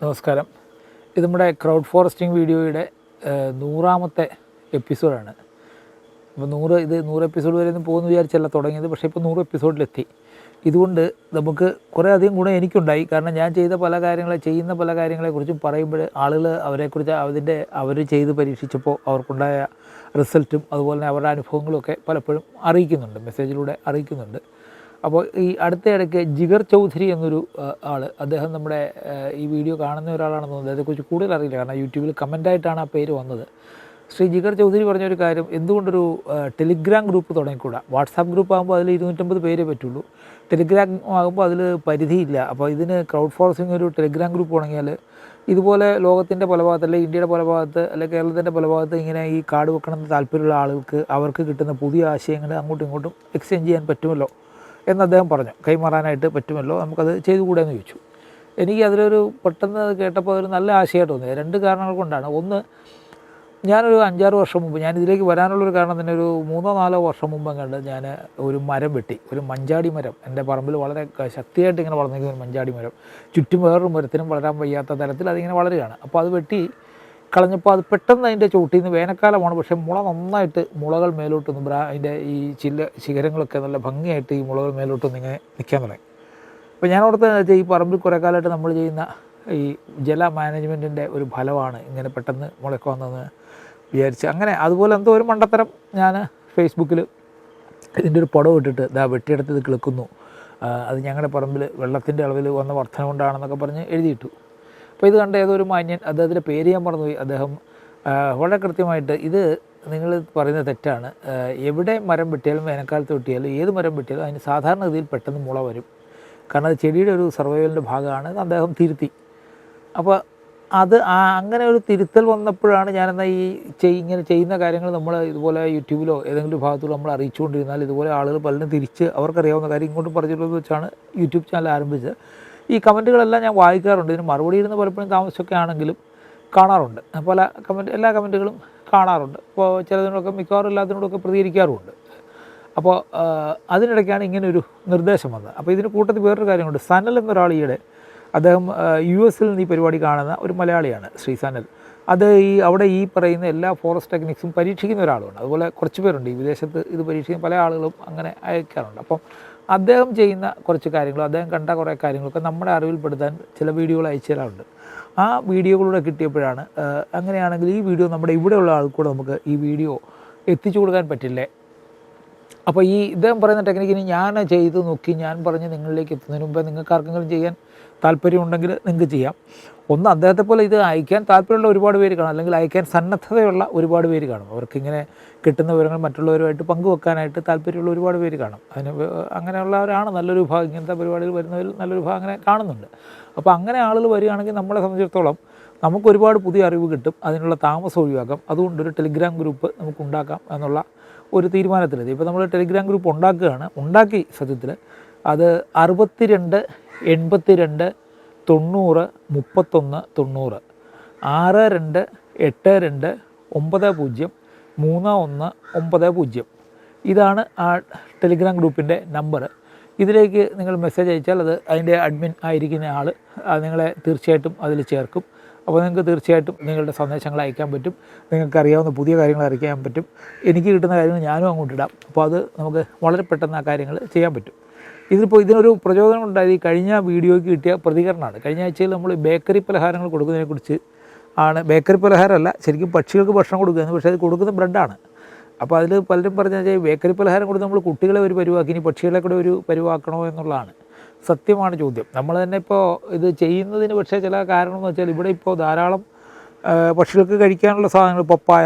നമസ്കാരം. ഇത് നമ്മുടെ ക്രൗഡ് ഫോറസ്റ്റിംഗ് വീഡിയോയുടെ 100ാമത്തെ എപ്പിസോഡാണ്. അപ്പോൾ 100 എപ്പിസോഡ് വരെ ഒന്നും പോകുമെന്ന് വിചാരിച്ചല്ല തുടങ്ങിയത്, പക്ഷേ ഇപ്പോൾ 100 എപ്പിസോഡിലെത്തി. ഇതുകൊണ്ട് നമുക്ക് കുറേ അധികം ഗുണം എനിക്കുണ്ടായി. കാരണം ഞാൻ ചെയ്യുന്ന പല കാര്യങ്ങളെക്കുറിച്ചും പറയുമ്പോൾ ആളുകൾ അവരെക്കുറിച്ച് അവർ ചെയ്ത് പരീക്ഷിച്ചപ്പോൾ അവർക്കുണ്ടായ റിസൾട്ടും അതുപോലെ തന്നെ അവരുടെ അനുഭവങ്ങളുമൊക്കെ പലപ്പോഴും അറിയിക്കുന്നുണ്ട്, മെസ്സേജിലൂടെ അറിയിക്കുന്നുണ്ട്. അപ്പോൾ ഈ അടുത്തയിടയ്ക്ക് ജിഗർ ചൗധരി എന്നൊരു ആൾ, അദ്ദേഹം നമ്മുടെ ഈ വീഡിയോ കാണുന്ന ഒരാളാണെന്ന് തോന്നുന്നത്, അതേക്കുറിച്ച് കൂടുതൽ അറിയില്ല, കാരണം യൂട്യൂബിൽ കമൻ്റായിട്ടാണ് ആ പേര് വന്നത്. ശ്രീ ജിഗർ ചൗധരി പറഞ്ഞൊരു കാര്യം, എന്തുകൊണ്ടൊരു ടെലിഗ്രാം ഗ്രൂപ്പ് തുടങ്ങിക്കൂടാ? വാട്സാപ്പ് ഗ്രൂപ്പ് ആകുമ്പോൾ അതിൽ 250 പേരേ പറ്റുള്ളൂ, ടെലിഗ്രാം ആകുമ്പോൾ അതിൽ പരിധിയില്ല. അപ്പോൾ ഇതിന് ക്രൗഡ് ഫോറസ്റ്റിംഗ് ഒരു ടെലിഗ്രാം ഗ്രൂപ്പ് തുടങ്ങിയാൽ ഇതുപോലെ ലോകത്തിൻ്റെ പല ഭാഗത്ത്, അല്ലെങ്കിൽ ഇന്ത്യയുടെ പല ഭാഗത്ത്, അല്ലെങ്കിൽ കേരളത്തിൻ്റെ പല ഭാഗത്ത് ഇങ്ങനെ ഈ കാട് വെക്കണമെന്ന് താല്പര്യമുള്ള ആളുകൾക്ക് അവർക്ക് കിട്ടുന്ന പുതിയ ആശയങ്ങൾ അങ്ങോട്ടും ഇങ്ങോട്ടും എക്സ്ചേഞ്ച് ചെയ്യാൻ പറ്റുമല്ലോ എന്ന് അദ്ദേഹം പറഞ്ഞു. കൈമാറാനായിട്ട് പറ്റുമല്ലോ, നമുക്കത് ചെയ്തുകൂടെ എന്ന് ചോദിച്ചു. എനിക്ക് അതിലൊരു പെട്ടെന്ന് കേട്ടപ്പോൾ അതൊരു നല്ല ആശയമായിട്ട് തോന്നിയത് 2 കാരണങ്ങൾ കൊണ്ടാണ്. ഒന്ന്, ഞാനൊരു 5-6 വർഷം മുമ്പ്, ഞാൻ ഇതിലേക്ക് വരാനുള്ളൊരു കാരണം തന്നെ ഒരു 3-4 വർഷം മുമ്പ് കണ്ട് ഞാൻ ഒരു മരം വെട്ടി, ഒരു മഞ്ചാടി മരം. എൻ്റെ പറമ്പിൽ വളരെ ശക്തിയായിട്ട് ഇങ്ങനെ വളർന്നിരിക്കുന്ന ഒരു മഞ്ചാടി മരം, ചുറ്റും വേറൊരു മരത്തിനും വളരാൻ വയ്യാത്ത തരത്തിൽ അതിങ്ങനെ വളരുകയാണ്. അപ്പോൾ അത് വെട്ടി കളഞ്ഞപ്പോൾ അത് പെട്ടെന്ന് അതിൻ്റെ ചോട്ടിൽ നിന്ന്, വേനൽക്കാലമാണ് പക്ഷേ മുള നന്നായിട്ട്, മുളകൾ മേലോട്ട് അതിൻ്റെ ഈ ശിഖരങ്ങളൊക്കെ നല്ല ഭംഗിയായിട്ട് ഈ മുളകൾ മേലോട്ടൊന്ന് ഇങ്ങനെ നിൽക്കാൻ തുടങ്ങി. അപ്പോൾ ഞാൻ ഓർത്ത് ഈ പറമ്പിൽ കുറേ കാലമായിട്ട് നമ്മൾ ചെയ്യുന്ന ഈ ജല മാനേജ്മെൻറ്റിൻ്റെ ഒരു ഫലമാണ് ഇങ്ങനെ പെട്ടെന്ന് മുളയ്ക്ക് വന്നതെന്ന് വിചാരിച്ച്, അങ്ങനെ അതുപോലെ എന്തോ ഒരു മണ്ടത്തരം ഞാൻ ഫേസ്ബുക്കിൽ ഇതിൻ്റെ ഒരു പടം ഇട്ടിട്ട് വെട്ടിയെടുത്ത് ഇത് കിളുക്കുന്നു, അത് ഞങ്ങളുടെ പറമ്പിൽ വെള്ളത്തിൻ്റെ അളവിൽ വന്ന വർധന കൊണ്ടാണെന്നൊക്കെ പറഞ്ഞ് എഴുതിയിട്ടു. അപ്പോൾ ഇത് കണ്ട ഏതോ ഒരു മാന്യൻ, അദ്ദേഹത്തിൻ്റെ പേര് ഞാൻ മറന്നുപോയി, അദ്ദേഹം വളരെ കൃത്യമായിട്ട്, ഇത് നിങ്ങൾ പറയുന്നത് തെറ്റാണ്, എവിടെ മരം വെട്ടിയാലും, വേനൽക്കാലത്ത് വെട്ടിയാലും, ഏത് മരം വെട്ടിയാലും അതിന് സാധാരണഗതിയിൽ പെട്ടെന്ന് മുള വരും, കാരണം അത് ചെടിയുടെ ഒരു സർവൈവലിൻ്റെ ഭാഗമാണ്, അദ്ദേഹം തിരുത്തി. അപ്പോൾ അങ്ങനെ ഒരു തിരുത്തൽ വന്നപ്പോഴാണ് ഞാനെന്നാൽ ഇങ്ങനെ ചെയ്യുന്ന കാര്യങ്ങൾ നമ്മൾ ഇതുപോലെ യൂട്യൂബിലോ ഏതെങ്കിലും ഭാഗത്തോ നമ്മൾ അറിയിച്ചുകൊണ്ടിരുന്നാൽ ഇതുപോലെ ആളുകൾ പലരും തിരിച്ച് അവർക്കറിയാവുന്ന കാര്യം ഇങ്ങോട്ടും പറഞ്ഞിട്ടുള്ളത് വെച്ചാണ് യൂട്യൂബ് ചാനൽ ആരംഭിച്ചത്. ഈ കമൻറ്റുകളെല്ലാം ഞാൻ വായിക്കാറുണ്ട്, ഇതിന് മറുപടി ഇരുന്ന് പലപ്പോഴും താമസിച്ചൊക്കെ ആണെങ്കിലും കാണാറുണ്ട്, എല്ലാ കമൻറ്റുകളും കാണാറുണ്ട്. അപ്പോൾ ചിലതിനോടൊക്കെ, മിക്കവാറും എല്ലാത്തിനോടൊക്കെ പ്രതികരിക്കാറുമുണ്ട്. അപ്പോൾ അതിനിടയ്ക്കാണ് ഇങ്ങനൊരു നിർദ്ദേശം വന്നത്. അപ്പോൾ ഇതിന് കൂട്ടത്തിൽ വേറൊരു കാര്യമുണ്ട്. സനൽ എന്നൊരാൾ ഈയിടെ, അദ്ദേഹം US നിന്ന് ഈ പരിപാടി കാണുന്ന ഒരു മലയാളിയാണ്, ശ്രീ സനൽ. അത് അവിടെ ഈ പറയുന്ന എല്ലാ ഫോറസ്റ്റ് ടെക്നിക്സും പരീക്ഷിക്കുന്ന ഒരാളുമാണ്. അതുപോലെ കുറച്ച് പേരുണ്ട് ഈ വിദേശത്ത് ഇത് പരീക്ഷിക്കുന്ന പല ആളുകളും അങ്ങനെ അയക്കാറുണ്ട്. അപ്പം അദ്ദേഹം ചെയ്യുന്ന കുറച്ച് കാര്യങ്ങളും അദ്ദേഹം കണ്ട കുറേ കാര്യങ്ങളൊക്കെ നമ്മുടെ അറിവിൽപ്പെടുത്താൻ ചില വീഡിയോകൾ അയച്ചു തരാറുണ്ട്. ആ വീഡിയോകളിലൂടെ കിട്ടിയപ്പോഴാണ്, അങ്ങനെയാണെങ്കിൽ ഈ വീഡിയോ നമ്മുടെ ഇവിടെയുള്ള ആൾക്കൂടെ നമുക്ക് ഈ വീഡിയോ എത്തിച്ചു കൊടുക്കാൻ പറ്റില്ലേ? അപ്പോൾ ഇദ്ദേഹം പറയുന്ന ടെക്നിക്കിന് ഞാൻ ചെയ്ത് നോക്കി, ഞാൻ പറഞ്ഞ് നിങ്ങളിലേക്ക് എത്തുന്നതിന് മുമ്പേ നിങ്ങൾക്ക് ആർക്കെങ്കിലും ചെയ്യാൻ താല്പര്യമുണ്ടെങ്കിൽ നിങ്ങൾക്ക് ചെയ്യാം. ഒന്ന്, അദ്ദേഹത്തെ പോലെ ഇത് അയക്കാൻ താല്പര്യമുള്ള ഒരുപാട് പേര് കാണും, അല്ലെങ്കിൽ അയക്കാൻ സന്നദ്ധതയുള്ള ഒരുപാട് പേര് കാണും. അവർക്കിങ്ങനെ കിട്ടുന്ന വിവരങ്ങൾ മറ്റുള്ളവരുമായിട്ട് പങ്കുവെക്കാനായിട്ട് താല്പര്യമുള്ള ഒരുപാട് പേര് കാണും. അങ്ങനെയുള്ളവരാണ് നല്ലൊരു വിഭാഗം, ഇങ്ങനത്തെ പരിപാടികൾ വരുന്നവരിൽ നല്ലൊരു വിഭാഗം അങ്ങനെ കാണുന്നുണ്ട്. അപ്പോൾ അങ്ങനെ ആളുകൾ വരികയാണെങ്കിൽ നമ്മളെ സംബന്ധിച്ചിടത്തോളം നമുക്കൊരുപാട് പുതിയ അറിവ് കിട്ടും, അതിനുള്ള താമസം ഒഴിവാക്കാം. അതുകൊണ്ടൊരു ടെലിഗ്രാം ഗ്രൂപ്പ് നമുക്കുണ്ടാക്കാം എന്നുള്ള ഒരു തീരുമാനത്തിലെത്തി. ഇപ്പോൾ നമ്മൾ ടെലിഗ്രാം ഗ്രൂപ്പ് ഉണ്ടാക്കി സത്യത്തിൽ അത് 62 82 90 31 90 6282 90 3190. ഇതാണ് ആ ടെലിഗ്രാം ഗ്രൂപ്പിൻ്റെ നമ്പർ. ഇതിലേക്ക് നിങ്ങൾ മെസ്സേജ് അയച്ചാൽ അതിൻ്റെ അഡ്മിൻ ആയിരിക്കുന്ന ആൾ നിങ്ങളെ തീർച്ചയായിട്ടും അതിൽ ചേർക്കും. അപ്പോൾ നിങ്ങൾക്ക് തീർച്ചയായിട്ടും നിങ്ങളുടെ സന്ദേശങ്ങൾ അയക്കാൻ പറ്റും, നിങ്ങൾക്കറിയാവുന്ന പുതിയ കാര്യങ്ങൾ അറിയിക്കാൻ പറ്റും, എനിക്ക് കിട്ടുന്ന കാര്യങ്ങൾ ഞാനും അങ്ങോട്ട് ഇടാം. അപ്പോൾ അത് നമുക്ക് വളരെ പെട്ടെന്ന് ആ കാര്യങ്ങൾ ചെയ്യാൻ പറ്റും. ഇതിനൊരു പ്രചോദനം ഉണ്ടായത് ഈ കഴിഞ്ഞ വീഡിയോയ്ക്ക് കിട്ടിയ പ്രതികരണമാണ്. കഴിഞ്ഞ ആഴ്ചയിൽ നമ്മൾ ബേക്കറി പലഹാരങ്ങൾ കൊടുക്കുന്നതിനെക്കുറിച്ച് ആണ്. ബേക്കറി പലഹാരമല്ല, ശരിക്കും പക്ഷികൾക്ക് ഭക്ഷണം കൊടുക്കുന്നത്, പക്ഷേ അത് കൊടുക്കുന്ന ബ്രെഡാണ്. അപ്പോൾ അതിൽ പലരും പറഞ്ഞാൽ ബേക്കറി പലഹാരം കൊടുത്ത് നമ്മൾ കുട്ടികളെ ഒരു പരുവാക്കി, ഇനി പക്ഷികളെ കൂടെ ഒരു പരുവാക്കണോ എന്നുള്ളതാണ് സത്യമാണ് ചോദ്യം. നമ്മൾ തന്നെ ഇപ്പോൾ ഇത് ചെയ്യുന്നതിന് പക്ഷേ ചില കാരണം എന്ന് വെച്ചാൽ, ഇവിടെ ഇപ്പോൾ ധാരാളം പക്ഷികൾക്ക് കഴിക്കാനുള്ള സാധനങ്ങൾ, പപ്പായ,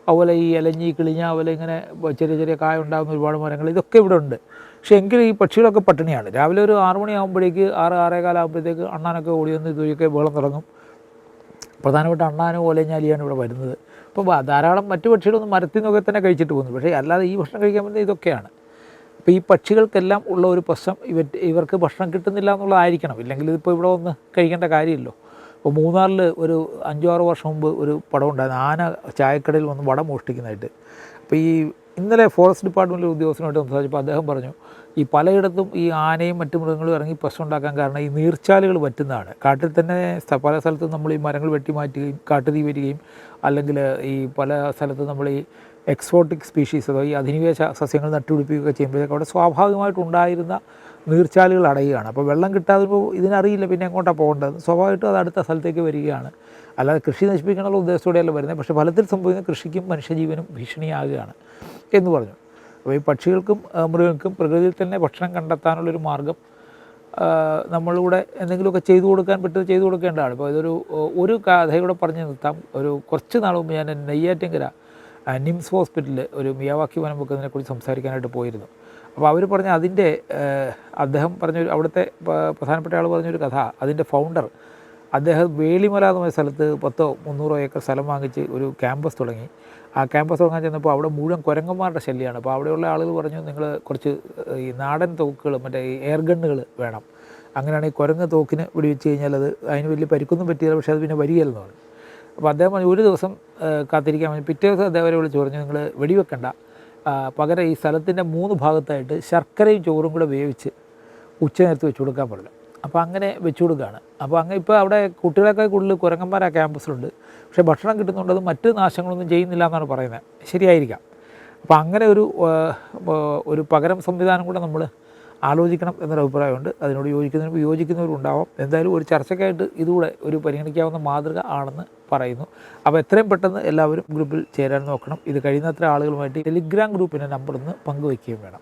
അതുപോലെ ഈ ഇലഞ്ഞി, കിളിഞ്ഞ, അതുപോലെ ഇങ്ങനെ ചെറിയ ചെറിയ കായ ഉണ്ടാകുന്ന ഒരുപാട് മരങ്ങൾ, ഇതൊക്കെ ഇവിടെ ഉണ്ട്. പക്ഷേ എങ്കിലും ഈ പക്ഷികളൊക്കെ പട്ടിണിയാണ്. രാവിലെ ഒരു 6 മണിയാകുമ്പോഴേക്ക് 6-6:15 ആകുമ്പോഴത്തേക്ക് അണ്ണാനൊക്കെ ഓടി വന്ന് ഇതുവരെയൊക്കെ വെള്ളം തുടങ്ങും. പ്രധാനപ്പെട്ട അണ്ണാനും ഓലഞ്ഞാലിയാണ് ഇവിടെ വരുന്നത്. അപ്പോൾ ധാരാളം മറ്റു പക്ഷികളൊന്നും മരത്തിൽ നിന്നൊക്കെ തന്നെ കഴിച്ചിട്ട് പോകുന്നു, പക്ഷേ അല്ലാതെ ഈ ഭക്ഷണം കഴിക്കാൻ പറ്റുന്നത് ഇതൊക്കെയാണ്. അപ്പോൾ ഈ പക്ഷികൾക്കെല്ലാം ഉള്ള ഒരു പ്രശ്നം ഇവർക്ക് ഭക്ഷണം കിട്ടുന്നില്ല എന്നുള്ളതായിരിക്കണം, ഇല്ലെങ്കിൽ ഇതിപ്പോൾ ഇവിടെ വന്ന് കഴിക്കേണ്ട കാര്യമില്ലല്ലോ. അപ്പോൾ മൂന്നാറിൽ ഒരു 5-6 വർഷം മുമ്പ് ഒരു പടം ഉണ്ടായിരുന്നു, ആന ചായക്കടയിൽ വന്ന് വട മോഷ്ടിക്കുന്നതായിട്ട്. അപ്പോൾ ഇന്നലെ ഫോറസ്റ്റ് ഡിപ്പാർട്ട്മെൻറ്റിലെ ഉദ്യോഗസ്ഥനുമായിട്ട് സംസാരിച്ചപ്പോൾ അദ്ദേഹം പറഞ്ഞു, ഈ പലയിടത്തും ഈ ആനയും മറ്റു മൃഗങ്ങളും ഇറങ്ങി പ്രശ്നം ഉണ്ടാക്കാൻ കാരണം ഈ നീർച്ചാലുകൾ പറ്റുന്നതാണ്. കാട്ടിൽ തന്നെ പല സ്ഥലത്തും നമ്മൾ ഈ മരങ്ങൾ വെട്ടിമാറ്റുകയും കാട്ടുതീ വരികയും അല്ലെങ്കിൽ ഈ പല സ്ഥലത്തും നമ്മൾ ഈ എക്സോട്ടിക് സ്പീഷീസ് അഥവാ ഈ അധിനിവേശ സസ്യങ്ങൾ നട്ടുപിടിപ്പിക്കുകയൊക്കെ ചെയ്യുമ്പോഴേക്കും അവിടെ സ്വാഭാവികമായിട്ടുണ്ടായിരുന്ന നീർച്ചാലുകൾ അടയുകയാണ്. അപ്പോൾ വെള്ളം കിട്ടാതെ ഇതിനറിയില്ല പിന്നെ എങ്ങോട്ടാണ് പോകേണ്ടത്, സ്വാഭാവികമായിട്ടും അത് അടുത്ത സ്ഥലത്തേക്ക് വരികയാണ്. അല്ലാതെ കൃഷി നശിപ്പിക്കാനുള്ള ഉദ്ദേശത്തോടെയല്ല വരുന്നത്. പക്ഷേ ഫലത്തിൽ സംഭവിക്കുന്ന കൃഷിക്കും മനുഷ്യജീവനും ഭീഷണിയാകുകയാണ് എന്ന് പറഞ്ഞു. അപ്പോൾ ഈ പക്ഷികൾക്കും മൃഗങ്ങൾക്കും പ്രകൃതിയിൽ തന്നെ ഭക്ഷണം കണ്ടെത്താനുള്ളൊരു മാർഗ്ഗം നമ്മളിവിടെ എന്തെങ്കിലുമൊക്കെ ചെയ്തു കൊടുക്കാൻ പറ്റുന്നത് ചെയ്തു കൊടുക്കേണ്ടതാണ്. ഇപ്പോൾ ഒരു കഥയൂടെ പറഞ്ഞ് നിർത്താം. കുറച്ച് നാൾ മുമ്പ് ഞാൻ നെയ്യാറ്റിൻകര നിംസ് ഹോസ്പിറ്റലിൽ ഒരു മിയാവാക്കി വനം വെക്കുന്നതിനെക്കുറിച്ച് സംസാരിക്കാനായിട്ട് പോയിരുന്നു. അപ്പോൾ അവർ പറഞ്ഞ അദ്ദേഹം പറഞ്ഞൊരു അവിടുത്തെ പ്രധാനപ്പെട്ട ആൾ പറഞ്ഞൊരു കഥ, അതിൻ്റെ ഫൗണ്ടർ അദ്ദേഹം വേളിമല എന്ന സ്ഥലത്ത് 100-300 ഏക്കർ സ്ഥലം വാങ്ങിച്ച് ഒരു ക്യാമ്പസ് തുടങ്ങി. ആ ക്യാമ്പസ് തുടങ്ങാൻ ചെന്നപ്പോൾ അവിടെ മുഴുവൻ കുരങ്ങന്മാരുടെ ശല്യമാണ്. അപ്പോൾ അവിടെയുള്ള ആളുകൾ പറഞ്ഞു, നിങ്ങൾ കുറച്ച് ഈ നാടൻ തോക്കുകൾ മറ്റേ ഈ എയർ ഗണ്ണുകൾ വേണം, അങ്ങനെയാണ് ഈ കുരങ്ങ് തോക്കിന് വെടിവെച്ച് കഴിഞ്ഞാൽ അതിന് വലിയ പരിക്കൊന്നും പറ്റിയില്ല, പക്ഷേ അത് പിന്നെ വരികയില്ലെന്ന് പറഞ്ഞു. അപ്പോൾ അദ്ദേഹം പറഞ്ഞു ഒരു ദിവസം കാത്തിരിക്കാൻ വേണ്ടി പിറ്റേ ദിവസം അദ്ദേഹം വിളിച്ച് പറഞ്ഞു, നിങ്ങൾ വെടിവെക്കണ്ട, പകരം ഈ സ്ഥലത്തിൻ്റെ 3 ഭാഗത്തായിട്ട് ശർക്കരയും ചോറും കൂടെ വേവിച്ച് ഉച്ചനേരത്ത് വെച്ച് കൊടുക്കാൻ പറഞ്ഞു. അപ്പോൾ അങ്ങനെ വെച്ച് കൊടുക്കുകയാണ്. അപ്പോൾ അങ്ങനെ ഇപ്പോൾ അവിടെ കുട്ടികളൊക്കെ കൂടുതൽ കുരങ്ങന്മാർ ആ ക്യാമ്പസിലുണ്ട്, പക്ഷേ ഭക്ഷണം കിട്ടുന്നുണ്ട്, അത് മറ്റ് നാശങ്ങളൊന്നും ചെയ്യുന്നില്ല എന്നാണ് പറയുന്നത്. ശരിയായിരിക്കാം. അപ്പോൾ അങ്ങനെ ഒരു പകരം സംവിധാനം കൂടെ നമ്മൾ ആലോചിക്കണം എന്നൊരു അഭിപ്രായമുണ്ട്. അതിനോട് യോജിക്കുന്നവരും ഉണ്ടാവാം. എന്തായാലും ഒരു ചർച്ചയ്ക്കായിട്ട് ഇതുകൂടെ ഒരു പരിഗണിക്കാവുന്ന മാതൃക ആണെന്ന് പറയുന്നു. അപ്പോൾ എത്രയും പെട്ടെന്ന് എല്ലാവരും ഗ്രൂപ്പിൽ ചേരാൻ നോക്കണം. ഇത് കഴിയുന്നത്ര ആളുകളുമായിട്ട് ടെലിഗ്രാം ഗ്രൂപ്പിൻ്റെ നമ്പർ ഒന്ന് പങ്കുവയ്ക്കുകയും വേണം.